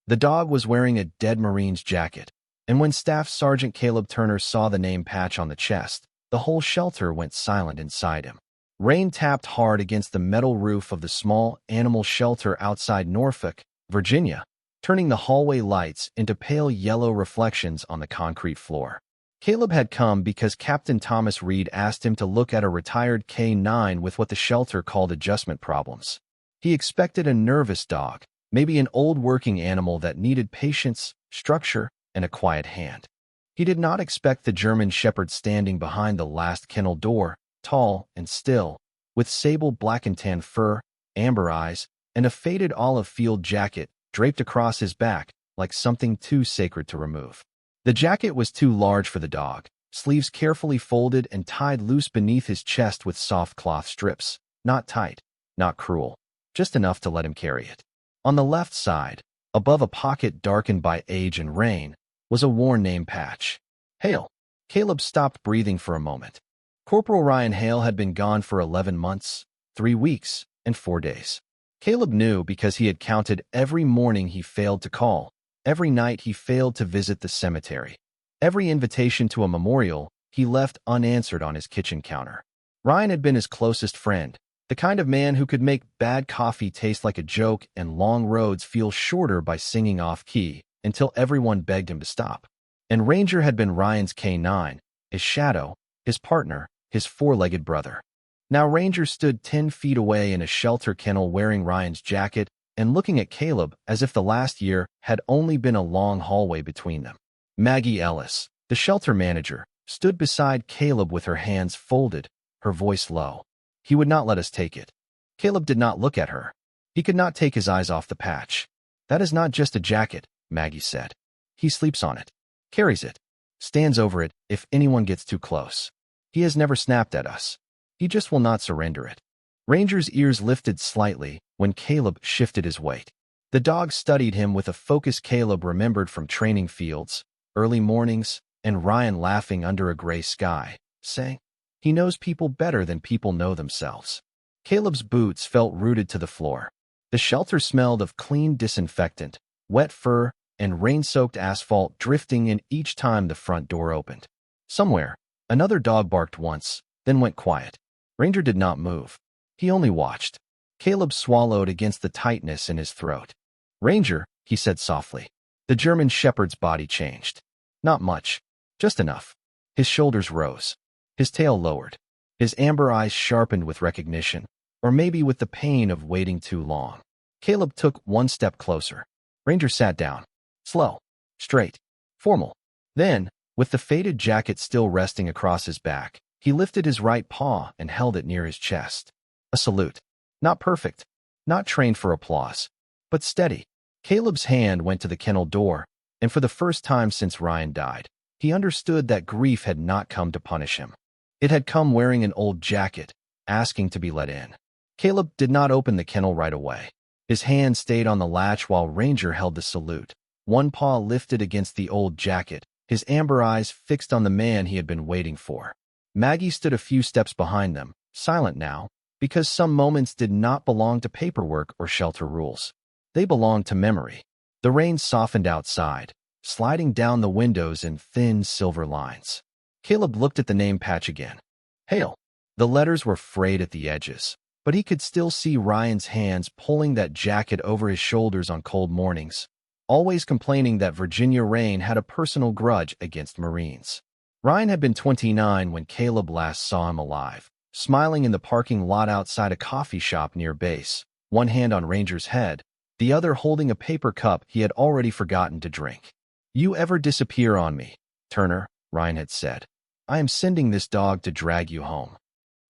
The dog was wearing a dead Marine's jacket, and when Staff Sergeant Caleb Turner saw the name patch on the chest, the whole shelter went silent inside him. Rain tapped hard against the metal roof of the small animal shelter outside Norfolk, Virginia, turning the hallway lights into pale yellow reflections on the concrete floor. Caleb had come because Captain Thomas Reed asked him to look at a retired K-9 with what the shelter called adjustment problems. He expected a nervous dog, maybe an old working animal that needed patience, structure, and a quiet hand. He did not expect the German Shepherd standing behind the last kennel door, tall and still, with sable black and tan fur, amber eyes, and a faded olive field jacket draped across his back like something too sacred to remove. The jacket was too large for the dog, sleeves carefully folded and tied loose beneath his chest with soft cloth strips, not tight, not cruel, just enough to let him carry it. On the left side, above a pocket darkened by age and rain, was a worn name patch. Hale. Caleb stopped breathing for a moment. Corporal Ryan Hale had been gone for 11 months, 3 weeks, and 4 days. Caleb knew because he had counted every morning he failed to call, every night he failed to visit the cemetery, every invitation to a memorial he left unanswered on his kitchen counter. Ryan had been his closest friend, the kind of man who could make bad coffee taste like a joke and long roads feel shorter by singing off-key until everyone begged him to stop. And Ranger had been Ryan's K-9, his shadow, his partner, his four-legged brother. Now Ranger stood 10 feet away in a shelter kennel wearing Ryan's jacket and looking at Caleb as if the last year had only been a long hallway between them. Maggie Ellis, the shelter manager, stood beside Caleb with her hands folded, her voice low. He would not let us take it. Caleb did not look at her. He could not take his eyes off the patch. That is not just a jacket, Maggie said. He sleeps on it, carries it, stands over it if anyone gets too close. He has never snapped at us. He just will not surrender it. Ranger's ears lifted slightly when Caleb shifted his weight. The dog studied him with a focus Caleb remembered from training fields, early mornings, and Ryan laughing under a gray sky, saying, "He knows people better than people know themselves." Caleb's boots felt rooted to the floor. The shelter smelled of clean disinfectant, wet fur, and rain-soaked asphalt drifting in each time the front door opened. Somewhere, another dog barked once, then went quiet. Ranger did not move. He only watched. Caleb swallowed against the tightness in his throat. "Ranger," he said softly. The German Shepherd's body changed. Not much, just enough. His shoulders rose. His tail lowered. His amber eyes sharpened with recognition, or maybe with the pain of waiting too long. Caleb took one step closer. Ranger sat down. Slow, straight, formal. Then, with the faded jacket still resting across his back, he lifted his right paw and held it near his chest. A salute. Not perfect, not trained for applause, but steady. Caleb's hand went to the kennel door, and for the first time since Ryan died, he understood that grief had not come to punish him. It had come wearing an old jacket, asking to be let in. Caleb did not open the kennel right away. His hand stayed on the latch while Ranger held the salute, one paw lifted against the old jacket, his amber eyes fixed on the man he had been waiting for. Maggie stood a few steps behind them, silent now, because some moments did not belong to paperwork or shelter rules. They belonged to memory. The rain softened outside, sliding down the windows in thin silver lines. Caleb looked at the name patch again. Hale. The letters were frayed at the edges, but he could still see Ryan's hands pulling that jacket over his shoulders on cold mornings, always complaining that Virginia rain had a personal grudge against Marines. Ryan had been 29 when Caleb last saw him alive, smiling in the parking lot outside a coffee shop near base, one hand on Ranger's head, the other holding a paper cup he had already forgotten to drink. "You ever disappear on me, Turner," Ryan had said. "I am sending this dog to drag you home."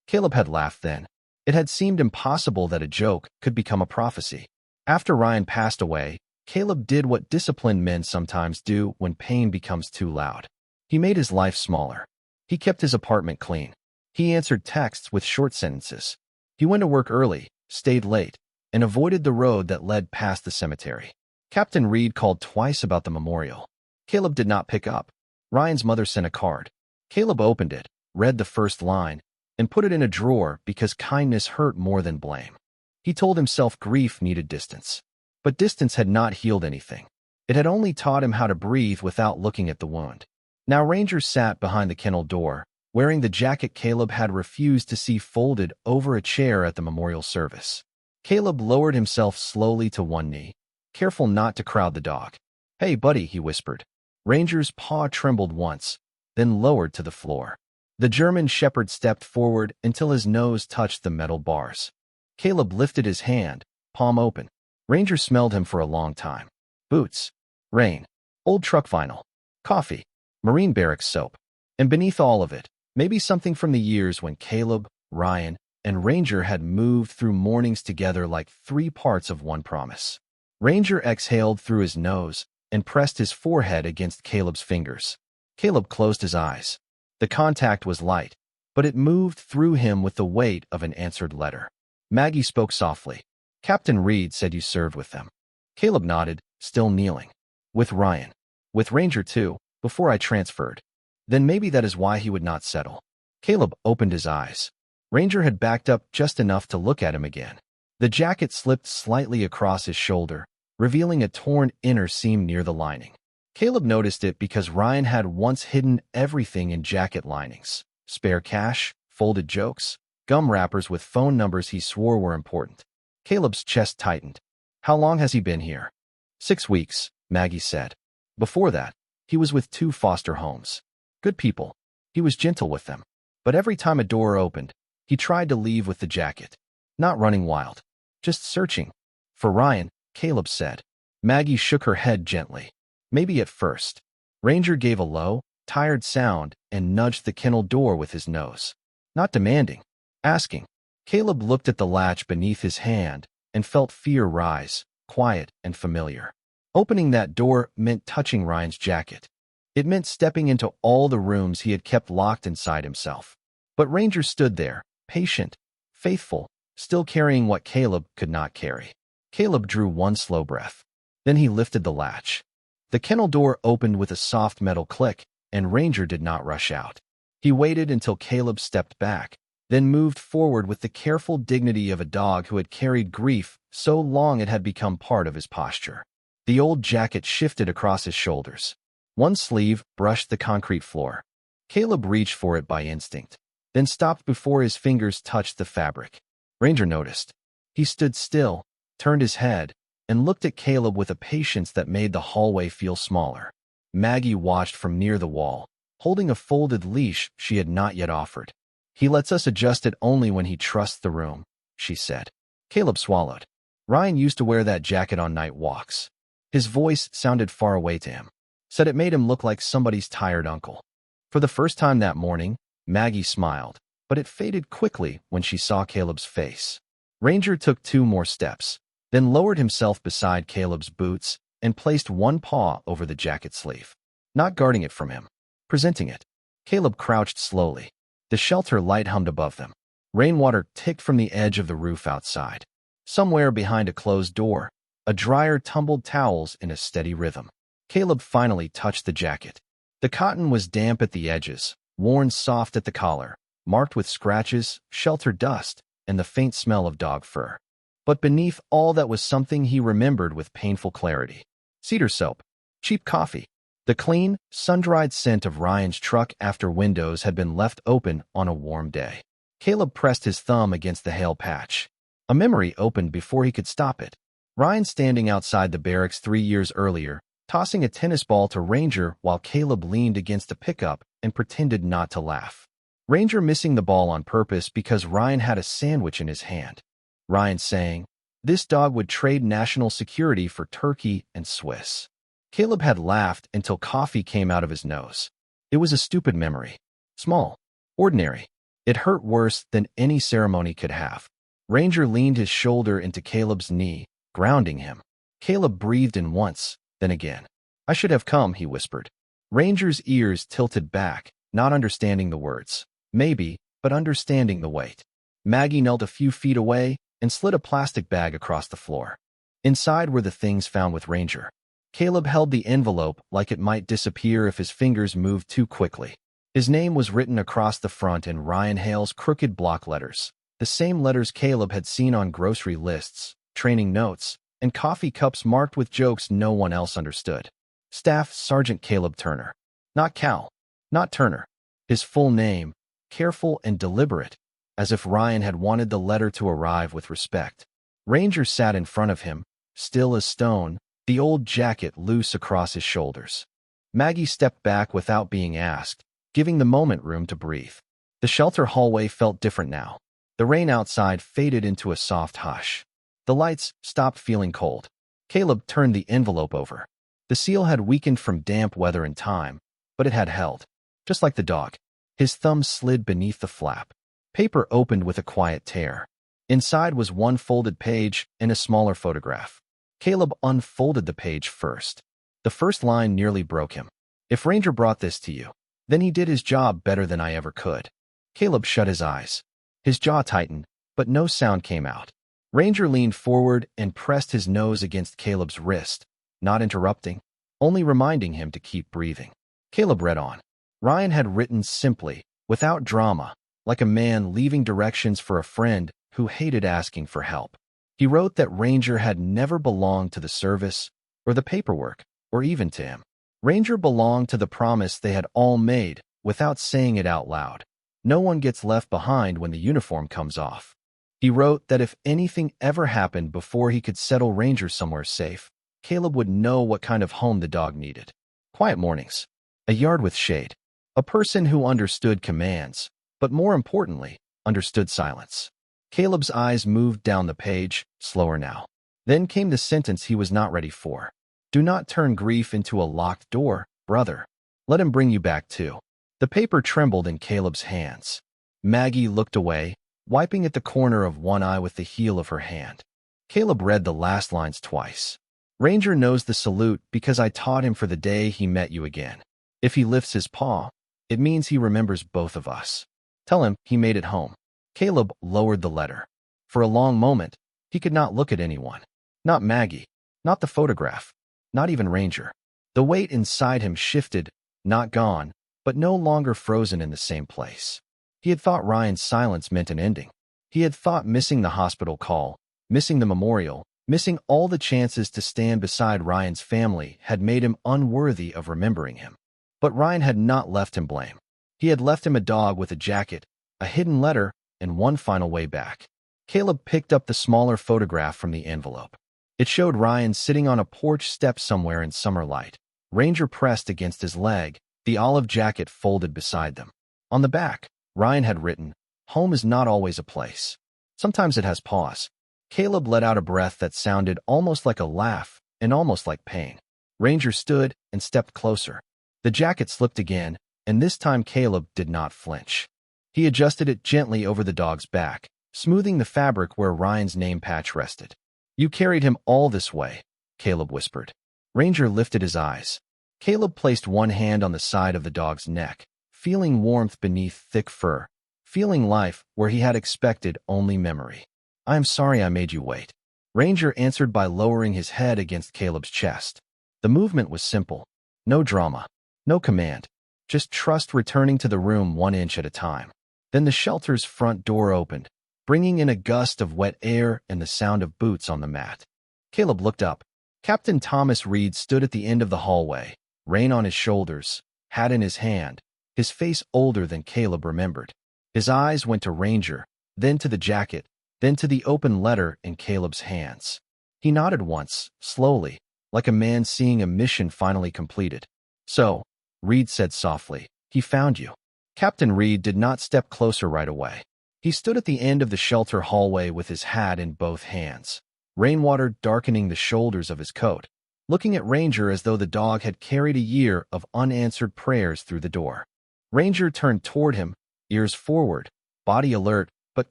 Caleb had laughed then. It had seemed impossible that a joke could become a prophecy. After Ryan passed away, Caleb did what disciplined men sometimes do when pain becomes too loud. He made his life smaller. He kept his apartment clean. He answered texts with short sentences. He went to work early, stayed late, and avoided the road that led past the cemetery. Captain Reed called twice about the memorial. Caleb did not pick up. Ryan's mother sent a card. Caleb opened it, read the first line, and put it in a drawer because kindness hurt more than blame. He told himself grief needed distance. But distance had not healed anything. It had only taught him how to breathe without looking at the wound. Now Ranger sat behind the kennel door, wearing the jacket Caleb had refused to see folded over a chair at the memorial service. Caleb lowered himself slowly to one knee, careful not to crowd the dog. "Hey, buddy," he whispered. Ranger's paw trembled once, then lowered to the floor. The German shepherd stepped forward until his nose touched the metal bars. Caleb lifted his hand, palm open. Ranger smelled him for a long time. Boots, rain, old truck vinyl, coffee, Marine barracks soap, and beneath all of it, maybe something from the years when Caleb, Ryan, and Ranger had moved through mornings together like 3 parts of one promise. Ranger exhaled through his nose and pressed his forehead against Caleb's fingers. Caleb closed his eyes. The contact was light, but it moved through him with the weight of an answered letter. Maggie spoke softly. "Captain Reed said you served with them." Caleb nodded, still kneeling. "With Ryan. With Ranger too, before I transferred." Then maybe that is why he would not settle. Caleb opened his eyes. Ranger had backed up just enough to look at him again. The jacket slipped slightly across his shoulder, revealing a torn inner seam near the lining. Caleb noticed it because Ryan had once hidden everything in jacket linings. Spare cash, folded jokes, gum wrappers with phone numbers he swore were important. Caleb's chest tightened. "How long has he been here?" 6 weeks, Maggie said. Before that, he was with 2 foster homes. Good people. He was gentle with them. But every time a door opened, he tried to leave with the jacket. Not running wild. Just searching. For Ryan, Caleb said. Maggie shook her head gently. Maybe at first. Ranger gave a low, tired sound and nudged the kennel door with his nose. Not demanding. Asking. Caleb looked at the latch beneath his hand and felt fear rise, quiet and familiar. Opening that door meant touching Ryan's jacket. It meant stepping into all the rooms he had kept locked inside himself. But Ranger stood there, patient, faithful, still carrying what Caleb could not carry. Caleb drew one slow breath. Then he lifted the latch. The kennel door opened with a soft metal click, and Ranger did not rush out. He waited until Caleb stepped back, then moved forward with the careful dignity of a dog who had carried grief so long it had become part of his posture. The old jacket shifted across his shoulders. One sleeve brushed the concrete floor. Caleb reached for it by instinct, then stopped before his fingers touched the fabric. Ranger noticed. He stood still, turned his head, and looked at Caleb with a patience that made the hallway feel smaller. Maggie watched from near the wall, holding a folded leash she had not yet offered. "He lets us adjust it only when he trusts the room," she said. Caleb swallowed. Ryan used to wear that jacket on night walks. His voice sounded far away to him. Said it made him look like somebody's tired uncle. For the first time that morning, Maggie smiled, but it faded quickly when she saw Caleb's face. Ranger took 2 more steps, then lowered himself beside Caleb's boots and placed one paw over the jacket sleeve. Not guarding it from him, presenting it. Caleb crouched slowly. The shelter light hummed above them. Rainwater ticked from the edge of the roof outside. Somewhere behind a closed door, a dryer tumbled towels in a steady rhythm. Caleb finally touched the jacket. The cotton was damp at the edges, worn soft at the collar, marked with scratches, shelter dust, and the faint smell of dog fur. But beneath all that was something he remembered with painful clarity. Cedar soap, cheap coffee, the clean, sun-dried scent of Ryan's truck after windows had been left open on a warm day. Caleb pressed his thumb against the hail patch. A memory opened before he could stop it. Ryan standing outside the barracks 3 years earlier, tossing a tennis ball to Ranger while Caleb leaned against a pickup and pretended not to laugh. Ranger missing the ball on purpose because Ryan had a sandwich in his hand. Ryan saying, "This dog would trade national security for turkey and Swiss." Caleb had laughed until coffee came out of his nose. It was a stupid memory. Small. Ordinary. It hurt worse than any ceremony could have. Ranger leaned his shoulder into Caleb's knee, grounding him. Caleb breathed in once, then again. "I should have come," he whispered. Ranger's ears tilted back, not understanding the words. Maybe, but understanding the weight. Maggie knelt a few feet away and slid a plastic bag across the floor. Inside were the things found with Ranger. Caleb held the envelope like it might disappear if his fingers moved too quickly. His name was written across the front in Ryan Hale's crooked block letters, the same letters Caleb had seen on grocery lists, training notes, and coffee cups marked with jokes no one else understood. Staff Sergeant Caleb Turner. Not Cal. Not Turner. His full name, careful and deliberate, as if Ryan had wanted the letter to arrive with respect. Ranger sat in front of him, still as stone, the old jacket loose across his shoulders. Maggie stepped back without being asked, giving the moment room to breathe. The shelter hallway felt different now. The rain outside faded into a soft hush. The lights stopped feeling cold. Caleb turned the envelope over. The seal had weakened from damp weather and time, but it had held. Just like the dog. His thumb slid beneath the flap. Paper opened with a quiet tear. Inside was one folded page and a smaller photograph. Caleb unfolded the page first. The first line nearly broke him. If Ranger brought this to you, then he did his job better than I ever could. Caleb shut his eyes. His jaw tightened, but no sound came out. Ranger leaned forward and pressed his nose against Caleb's wrist, not interrupting, only reminding him to keep breathing. Caleb read on. Ryan had written simply, without drama, like a man leaving directions for a friend who hated asking for help. He wrote that Ranger had never belonged to the service, or the paperwork, or even to him. Ranger belonged to the promise they had all made, without saying it out loud. No one gets left behind when the uniform comes off. He wrote that if anything ever happened before he could settle Ranger somewhere safe, Caleb would know what kind of home the dog needed. Quiet mornings. A yard with shade. A person who understood commands, but more importantly, understood silence. Caleb's eyes moved down the page, slower now. Then came the sentence he was not ready for. Do not turn grief into a locked door, brother. Let him bring you back too. The paper trembled in Caleb's hands. Maggie looked away, wiping at the corner of one eye with the heel of her hand. Caleb read the last lines twice. Ranger knows the salute because I taught him for the day he met you again. If he lifts his paw, it means he remembers both of us. Tell him he made it home. Caleb lowered the letter. For a long moment, he could not look at anyone. Not Maggie, not the photograph, not even Ranger. The weight inside him shifted, not gone, but no longer frozen in the same place. He had thought Ryan's silence meant an ending. He had thought missing the hospital call, missing the memorial, missing all the chances to stand beside Ryan's family had made him unworthy of remembering him. But Ryan had not left him blame. He had left him a dog with a jacket, a hidden letter, and one final way back. Caleb picked up the smaller photograph from the envelope. It showed Ryan sitting on a porch step somewhere in summer light. Ranger pressed against his leg, the olive jacket folded beside them. On the back, Ryan had written, "Home is not always a place. Sometimes it has pause." Caleb let out a breath that sounded almost like a laugh and almost like pain. Ranger stood and stepped closer. The jacket slipped again, and this time Caleb did not flinch. He adjusted it gently over the dog's back, smoothing the fabric where Ryan's name patch rested. "You carried him all this way," Caleb whispered. Ranger lifted his eyes. Caleb placed one hand on the side of the dog's neck, feeling warmth beneath thick fur, feeling life where he had expected only memory. "I am sorry I made you wait." Ranger answered by lowering his head against Caleb's chest. The movement was simple. No drama. No command. Just trust returning to the room 1 inch at a time. Then the shelter's front door opened, bringing in a gust of wet air and the sound of boots on the mat. Caleb looked up. Captain Thomas Reed stood at the end of the hallway, rein on his shoulders, hat in his hand, his face older than Caleb remembered. His eyes went to Ranger, then to the jacket, then to the open letter in Caleb's hands. He nodded once, slowly, like a man seeing a mission finally completed. "So," Reed said softly, "he found you." Captain Reed did not step closer right away. He stood at the end of the shelter hallway with his hat in both hands, rainwater darkening the shoulders of his coat, looking at Ranger as though the dog had carried a year of unanswered prayers through the door. Ranger turned toward him, ears forward, body alert but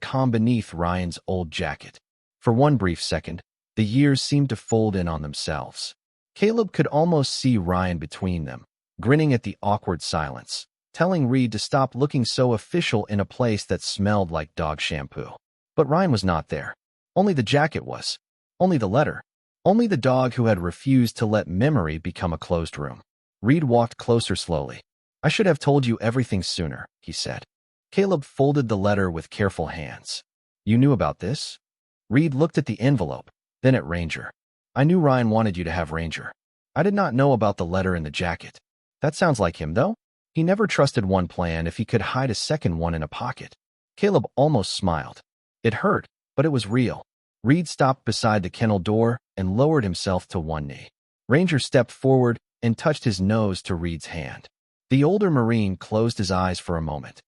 calm beneath Ryan's old jacket. For one brief second, the years seemed to fold in on themselves. Caleb could almost see Ryan between them, grinning at the awkward silence, telling Reed to stop looking so official in a place that smelled like dog shampoo. But Ryan was not there. Only the jacket was. Only the letter. Only the dog who had refused to let memory become a closed room. Reed walked closer slowly. "I should have told you everything sooner," he said. Caleb folded the letter with careful hands. "You knew about this?" Reed looked at the envelope, then at Ranger. I knew Ryan wanted you to have Ranger. I did not know about the letter in the jacket. That sounds like him, though. He never trusted one plan if he could hide a second one in a pocket. Caleb almost smiled. It hurt, but it was real. Reed stopped beside the kennel door and lowered himself to one knee. Ranger stepped forward and touched his nose to Reed's hand. The older Marine closed his eyes for a moment.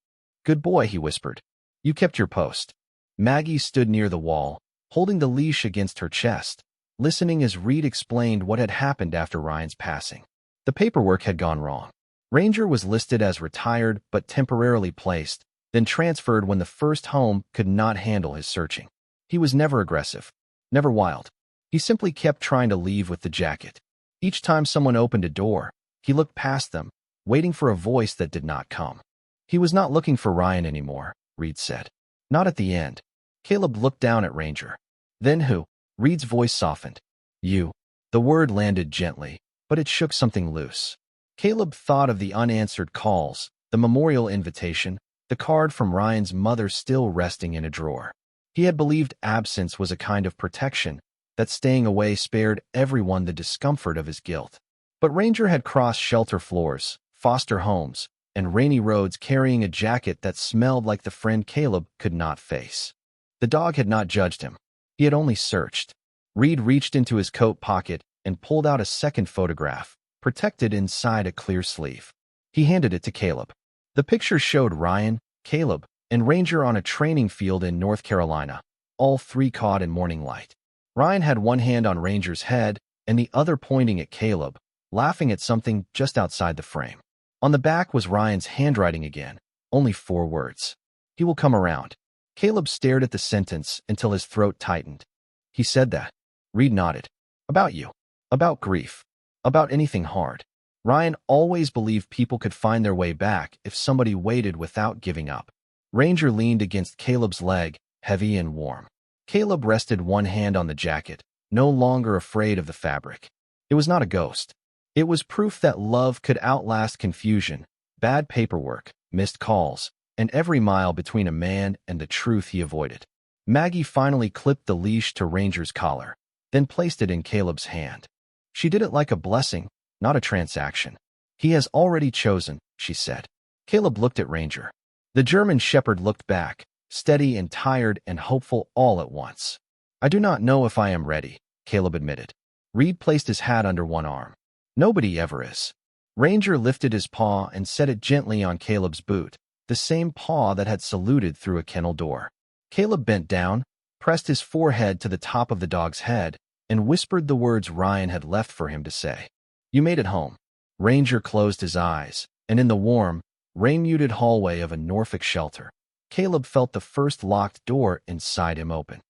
"Good boy," he whispered. "You kept your post." Maggie stood near the wall, holding the leash against her chest, listening as Reed explained what had happened after Ryan's passing. The paperwork had gone wrong. Ranger was listed as retired but temporarily placed, then transferred when the first home could not handle his searching. He was never aggressive, never wild. He simply kept trying to leave with the jacket. Each time someone opened a door, he looked past them, waiting for a voice that did not come. He was not looking for Ryan anymore, Reed said. Not at the end. Caleb looked down at Ranger. "Then who?" Reed's voice softened. "You." The word landed gently, but it shook something loose. Caleb thought of the unanswered calls, the memorial invitation, the card from Ryan's mother still resting in a drawer. He had believed absence was a kind of protection, that staying away spared everyone the discomfort of his guilt. But Ranger had crossed shelter floors, foster homes, and rainy roads carrying a jacket that smelled like the friend Caleb could not face. The dog had not judged him. He had only searched. Reed reached into his coat pocket and pulled out a second photograph, protected inside a clear sleeve. He handed it to Caleb. The picture showed Ryan, Caleb, and Ranger on a training field in North Carolina, all three caught in morning light. Ryan had one hand on Ranger's head and the other pointing at Caleb, laughing at something just outside the frame. On the back was Ryan's handwriting again, only 4 words. "He will come around." Caleb stared at the sentence until his throat tightened. "He said that." Reed nodded. "About you. About grief. About anything hard." Ryan always believed people could find their way back if somebody waited without giving up. Ranger leaned against Caleb's leg, heavy and warm. Caleb rested one hand on the jacket, no longer afraid of the fabric. It was not a ghost. It was proof that love could outlast confusion, bad paperwork, missed calls, and every mile between a man and the truth he avoided. Maggie finally clipped the leash to Ranger's collar, then placed it in Caleb's hand. She did it like a blessing, not a transaction. "He has already chosen," she said. Caleb looked at Ranger. The German shepherd looked back, steady and tired and hopeful all at once. "I do not know if I am ready," Caleb admitted. Reed placed his hat under one arm. "Nobody ever is." Ranger lifted his paw and set it gently on Caleb's boot, the same paw that had saluted through a kennel door. Caleb bent down, pressed his forehead to the top of the dog's head, and whispered the words Ryan had left for him to say. "You made it home." Ranger closed his eyes, and in the warm, rain-muted hallway of a Norfolk shelter, Caleb felt the first locked door inside him open.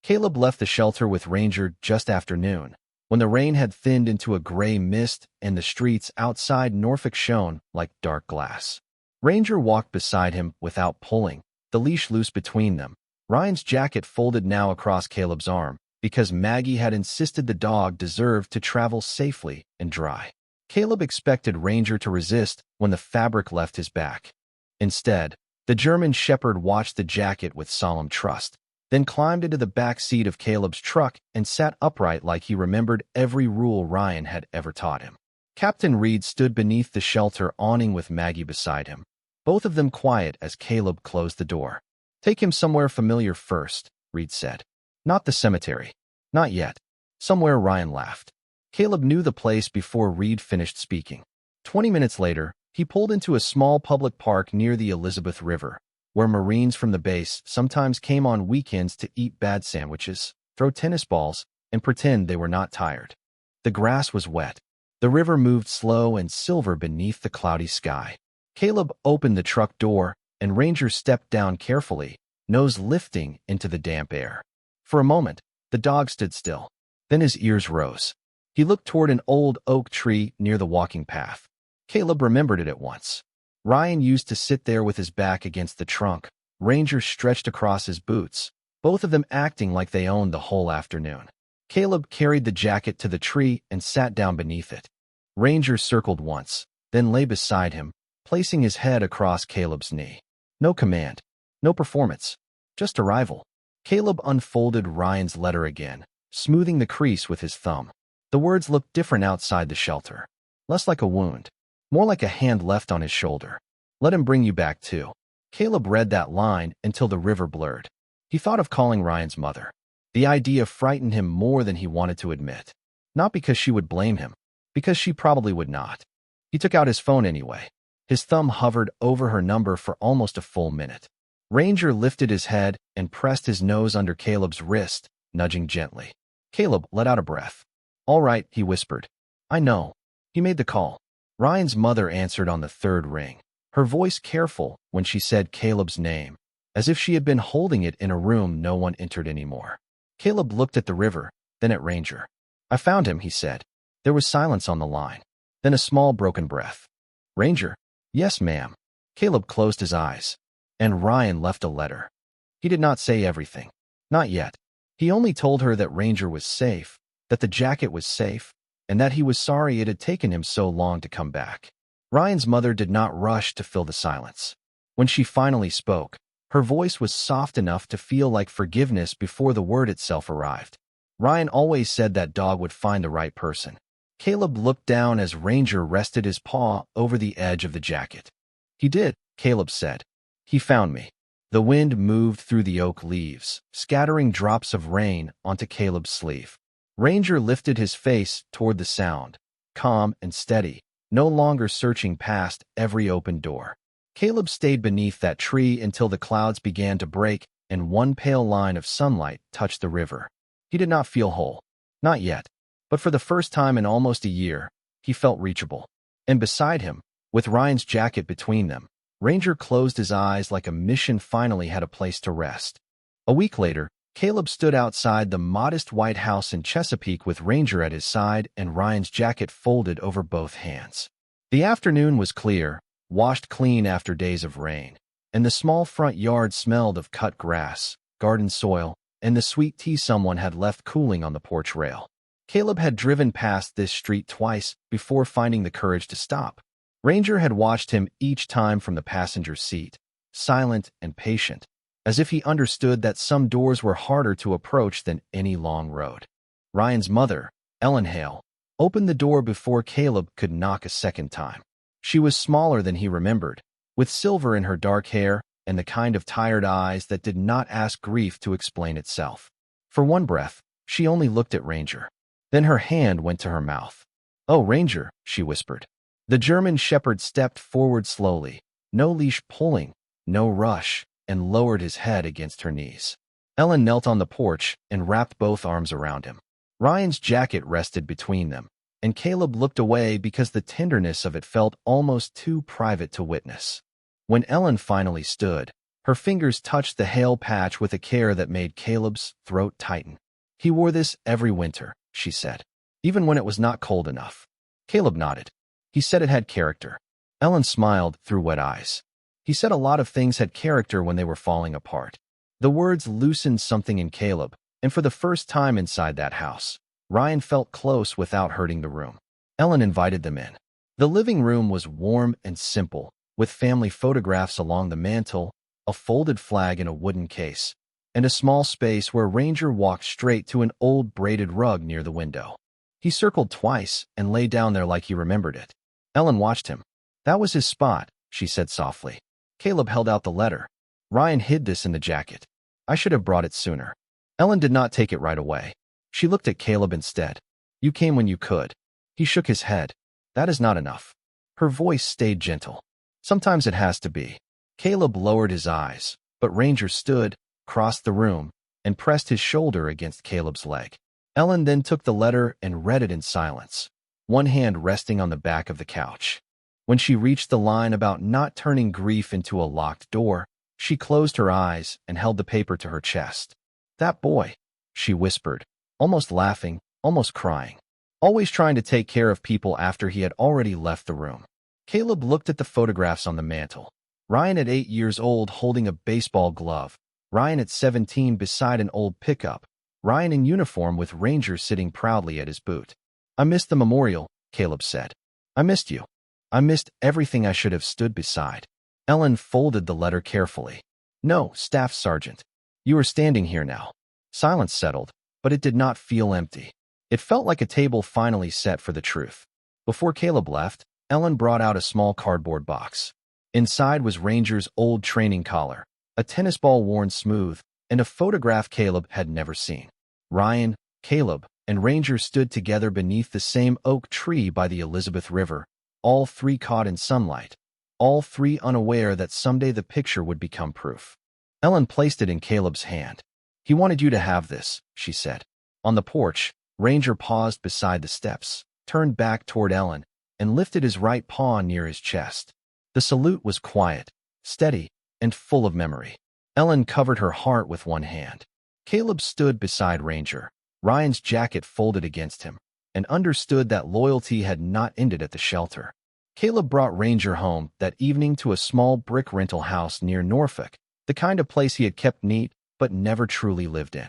Caleb left the shelter with Ranger just after noon, when the rain had thinned into a gray mist and the streets outside Norfolk shone like dark glass. Ranger walked beside him without pulling, the leash loose between them, Ryan's jacket folded now across Caleb's arm, because Maggie had insisted the dog deserved to travel safely and dry. Caleb expected Ranger to resist when the fabric left his back. Instead, the German shepherd watched the jacket with solemn trust, then climbed into the back seat of Caleb's truck and sat upright like he remembered every rule Ryan had ever taught him. Captain Reed stood beneath the shelter awning with Maggie beside him, both of them quiet as Caleb closed the door. "Take him somewhere familiar first," Reed said. "Not the cemetery." "Not yet." "Somewhere," Ryan laughed. Caleb knew the place before Reed finished speaking. 20 minutes later, he pulled into a small public park near the Elizabeth River, where Marines from the base sometimes came on weekends to eat bad sandwiches, throw tennis balls, and pretend they were not tired. The grass was wet. The river moved slow and silver beneath the cloudy sky. Caleb opened the truck door, and Ranger stepped down carefully, nose lifting into the damp air. For a moment, the dog stood still. Then his ears rose. He looked toward an old oak tree near the walking path. Caleb remembered it at once. Ryan used to sit there with his back against the trunk, Ranger stretched across his boots, both of them acting like they owned the whole afternoon. Caleb carried the jacket to the tree and sat down beneath it. Ranger circled once, then lay beside him, placing his head across Caleb's knee. No command, no performance, just arrival. Caleb unfolded Ryan's letter again, smoothing the crease with his thumb. The words looked different outside the shelter. Less like a wound, more like a hand left on his shoulder. Let him bring you back too. Caleb read that line until the river blurred. He thought of calling Ryan's mother. The idea frightened him more than he wanted to admit. Not because she would blame him, because she probably would not. He took out his phone anyway. His thumb hovered over her number for almost a full minute. Ranger lifted his head and pressed his nose under Caleb's wrist, nudging gently. Caleb let out a breath. All right, he whispered. I know. He made the call. Ryan's mother answered on the third ring, her voice careful when she said Caleb's name, as if she had been holding it in a room no one entered anymore. Caleb looked at the river, then at Ranger. I found him, he said. There was silence on the line, then a small broken breath. Ranger? Yes, ma'am. Caleb closed his eyes. And Ryan left a letter. He did not say everything. Not yet. He only told her that Ranger was safe, that the jacket was safe, and that he was sorry it had taken him so long to come back. Ryan's mother did not rush to fill the silence. When she finally spoke, her voice was soft enough to feel like forgiveness before the word itself arrived. Ryan always said that dog would find the right person. Caleb looked down as Ranger rested his paw over the edge of the jacket. He did, Caleb said. He found me. The wind moved through the oak leaves, scattering drops of rain onto Caleb's sleeve. Ranger lifted his face toward the sound, calm and steady, no longer searching past every open door. Caleb stayed beneath that tree until the clouds began to break and one pale line of sunlight touched the river. He did not feel whole. Not yet. But for the first time in almost a year, he felt reachable. And beside him, with Ryan's jacket between them, Ranger closed his eyes like a mission finally had a place to rest. A week later, Caleb stood outside the modest white house in Chesapeake with Ranger at his side and Ryan's jacket folded over both hands. The afternoon was clear, washed clean after days of rain, and the small front yard smelled of cut grass, garden soil, and the sweet tea someone had left cooling on the porch rail. Caleb had driven past this street twice before finding the courage to stop. Ranger had watched him each time from the passenger seat, silent and patient, as if he understood that some doors were harder to approach than any long road. Ryan's mother, Ellen Hale, opened the door before Caleb could knock a second time. She was smaller than he remembered, with silver in her dark hair and the kind of tired eyes that did not ask grief to explain itself. For one breath, she only looked at Ranger. Then her hand went to her mouth. "Oh, Ranger," she whispered. The German shepherd stepped forward slowly, no leash pulling, no rush, and lowered his head against her knees. Ellen knelt on the porch and wrapped both arms around him. Ryan's jacket rested between them, and Caleb looked away because the tenderness of it felt almost too private to witness. When Ellen finally stood, her fingers touched the Hale patch with a care that made Caleb's throat tighten. "He wore this every winter," she said, "even when it was not cold enough." Caleb nodded. He said it had character. Ellen smiled through wet eyes. He said a lot of things had character when they were falling apart. The words loosened something in Caleb, and for the first time inside that house, Ryan felt close without hurting the room. Ellen invited them in. The living room was warm and simple, with family photographs along the mantel, a folded flag in a wooden case, and a small space where Ranger walked straight to an old braided rug near the window. He circled twice and lay down there like he remembered it. Ellen watched him. "That was his spot," she said softly. Caleb held out the letter. "Ryan hid this in the jacket. I should have brought it sooner." Ellen did not take it right away. She looked at Caleb instead. "You came when you could." He shook his head. "That is not enough." Her voice stayed gentle. "Sometimes it has to be." Caleb lowered his eyes, but Ranger stood, crossed the room, and pressed his shoulder against Caleb's leg. Ellen then took the letter and read it in silence, one hand resting on the back of the couch. When she reached the line about not turning grief into a locked door, she closed her eyes and held the paper to her chest. "That boy," she whispered, almost laughing, almost crying, always trying to take care of people after he had already left the room. Caleb looked at the photographs on the mantel. Ryan at 8 years old holding a baseball glove, Ryan at 17 beside an old pickup, Ryan in uniform with Ranger sitting proudly at his boot. "I missed the memorial," Caleb said. "I missed you. I missed everything I should have stood beside." Ellen folded the letter carefully. "No, Staff Sergeant. You are standing here now." Silence settled, but it did not feel empty. It felt like a table finally set for the truth. Before Caleb left, Ellen brought out a small cardboard box. Inside was Ranger's old training collar, a tennis ball worn smooth, and a photograph Caleb had never seen. Ryan, Caleb, and Ranger stood together beneath the same oak tree by the Elizabeth River, all three caught in sunlight, all three unaware that someday the picture would become proof. Ellen placed it in Caleb's hand. "He wanted you to have this," she said. On the porch, Ranger paused beside the steps, turned back toward Ellen, and lifted his right paw near his chest. The salute was quiet, steady, and full of memory. Ellen covered her heart with one hand. Caleb stood beside Ranger, Ryan's jacket folded against him, and understood that loyalty had not ended at the shelter. Caleb brought Ranger home that evening to a small brick rental house near Norfolk, the kind of place he had kept neat but never truly lived in.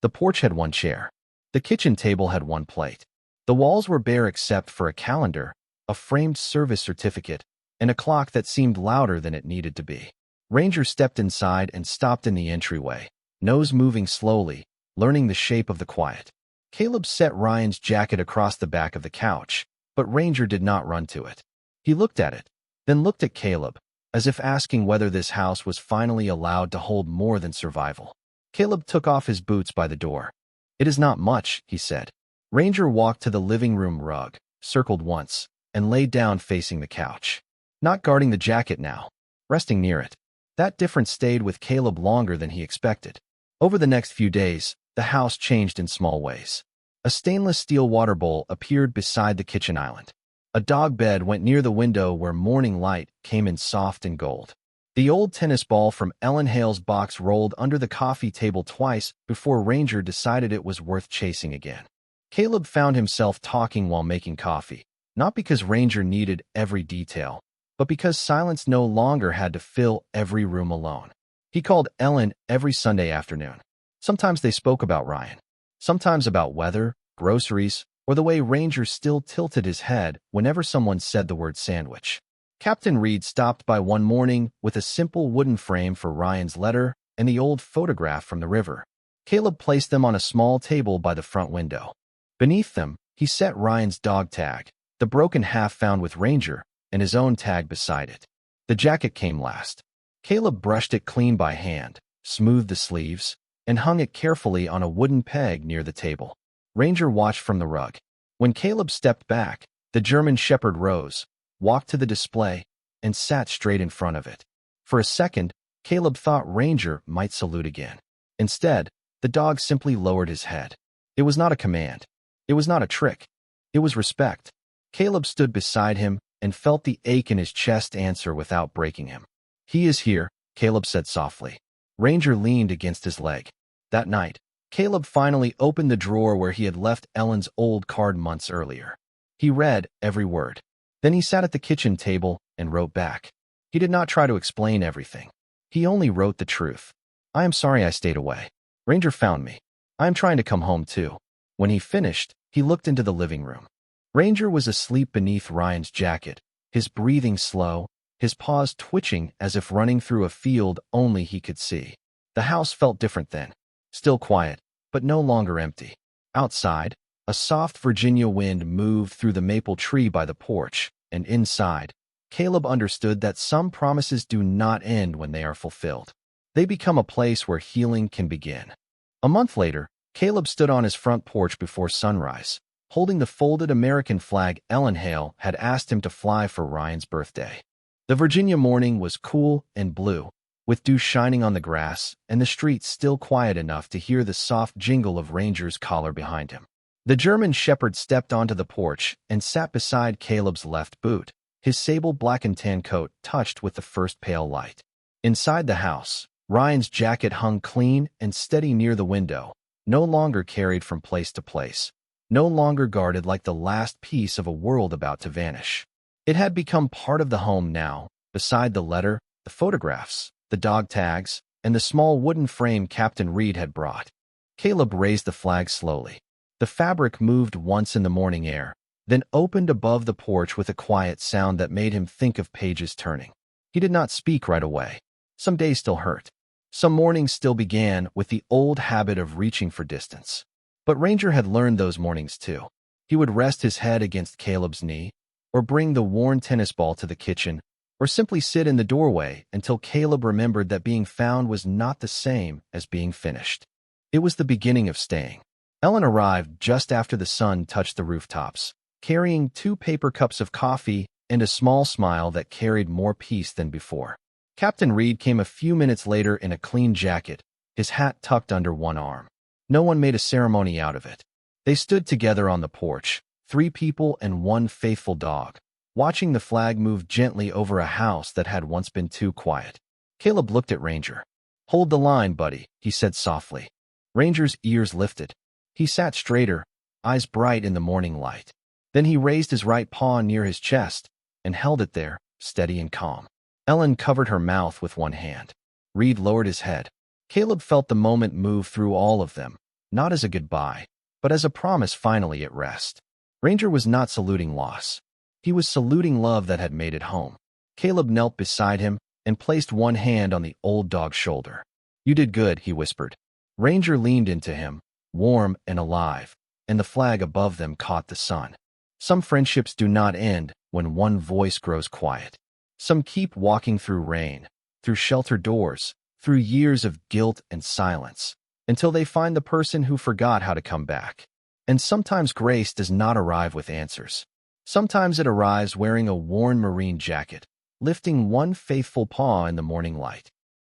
The porch had one chair. The kitchen table had one plate. The walls were bare except for a calendar, a framed service certificate, and a clock that seemed louder than it needed to be. Ranger stepped inside and stopped in the entryway, nose moving slowly, learning the shape of the quiet. Caleb set Ryan's jacket across the back of the couch, but Ranger did not run to it. He looked at it, then looked at Caleb, as if asking whether this house was finally allowed to hold more than survival. Caleb took off his boots by the door. "It is not much," he said. Ranger walked to the living room rug, circled once, and lay down facing the couch. Not guarding the jacket now, resting near it. That difference stayed with Caleb longer than he expected. Over the next few days, the house changed in small ways. A stainless steel water bowl appeared beside the kitchen island. A dog bed went near the window where morning light came in soft and gold. The old tennis ball from Ellen Hale's box rolled under the coffee table twice before Ranger decided it was worth chasing again. Caleb found himself talking while making coffee, not because Ranger needed every detail, but because silence no longer had to fill every room alone. He called Ellen every Sunday afternoon. Sometimes they spoke about Ryan, sometimes about weather, groceries, or the way Ranger still tilted his head whenever someone said the word sandwich. Captain Reed stopped by one morning with a simple wooden frame for Ryan's letter and the old photograph from the river. Caleb placed them on a small table by the front window. Beneath them, he set Ryan's dog tag, the broken half found with Ranger, and his own tag beside it. The jacket came last. Caleb brushed it clean by hand, smoothed the sleeves, and hung it carefully on a wooden peg near the table. Ranger watched from the rug. When Caleb stepped back, the German Shepherd rose, walked to the display, and sat straight in front of it. For a second, Caleb thought Ranger might salute again. Instead, the dog simply lowered his head. It was not a command. It was not a trick. It was respect. Caleb stood beside him and felt the ache in his chest answer without breaking him. "He is here," Caleb said softly. Ranger leaned against his leg. That night, Caleb finally opened the drawer where he had left Ellen's old card months earlier. He read every word. Then he sat at the kitchen table and wrote back. He did not try to explain everything. He only wrote the truth. "I am sorry I stayed away. Ranger found me. I am trying to come home too." When he finished, he looked into the living room. Ranger was asleep beneath Ryan's jacket, his breathing slow, his paws twitching as if running through a field only he could see. The house felt different then, still quiet, but no longer empty. Outside, a soft Virginia wind moved through the maple tree by the porch, and inside, Caleb understood that some promises do not end when they are fulfilled. They become a place where healing can begin. A month later, Caleb stood on his front porch before sunrise, holding the folded American flag Ellen Hale had asked him to fly for Ryan's birthday. The Virginia morning was cool and blue, with dew shining on the grass and the streets still quiet enough to hear the soft jingle of Ranger's collar behind him. The German Shepherd stepped onto the porch and sat beside Caleb's left boot, his sable black and tan coat touched with the first pale light. Inside the house, Ryan's jacket hung clean and steady near the window, no longer carried from place to place, no longer guarded like the last piece of a world about to vanish. It had become part of the home now, beside the letter, the photographs, the dog tags, and the small wooden frame Captain Reed had brought. Caleb raised the flag slowly. The fabric moved once in the morning air, then opened above the porch with a quiet sound that made him think of pages turning. He did not speak right away. Some days still hurt. Some mornings still began with the old habit of reaching for distance. But Ranger had learned those mornings too. He would rest his head against Caleb's knee, or bring the worn tennis ball to the kitchen, or simply sit in the doorway until Caleb remembered that being found was not the same as being finished. It was the beginning of staying. Ellen arrived just after the sun touched the rooftops, carrying 2 paper cups of coffee and a small smile that carried more peace than before. Captain Reed came a few minutes later in a clean jacket, his hat tucked under one arm. No one made a ceremony out of it. They stood together on the porch, 3 people and 1 faithful dog, watching the flag move gently over a house that had once been too quiet. Caleb looked at Ranger. "Hold the line, buddy," he said softly. Ranger's ears lifted. He sat straighter, eyes bright in the morning light. Then he raised his right paw near his chest and held it there, steady and calm. Ellen covered her mouth with one hand. Reed lowered his head. Caleb felt the moment move through all of them, not as a goodbye, but as a promise finally at rest. Ranger was not saluting loss. He was saluting love that had made it home. Caleb knelt beside him and placed one hand on the old dog's shoulder. "You did good," he whispered. Ranger leaned into him, warm and alive, and the flag above them caught the sun. Some friendships do not end when one voice grows quiet. Some keep walking through rain, through shelter doors, through years of guilt and silence, until they find the person who forgot how to come back. And sometimes grace does not arrive with answers. Sometimes it arrives wearing a worn Marine jacket, lifting one faithful paw in the morning light.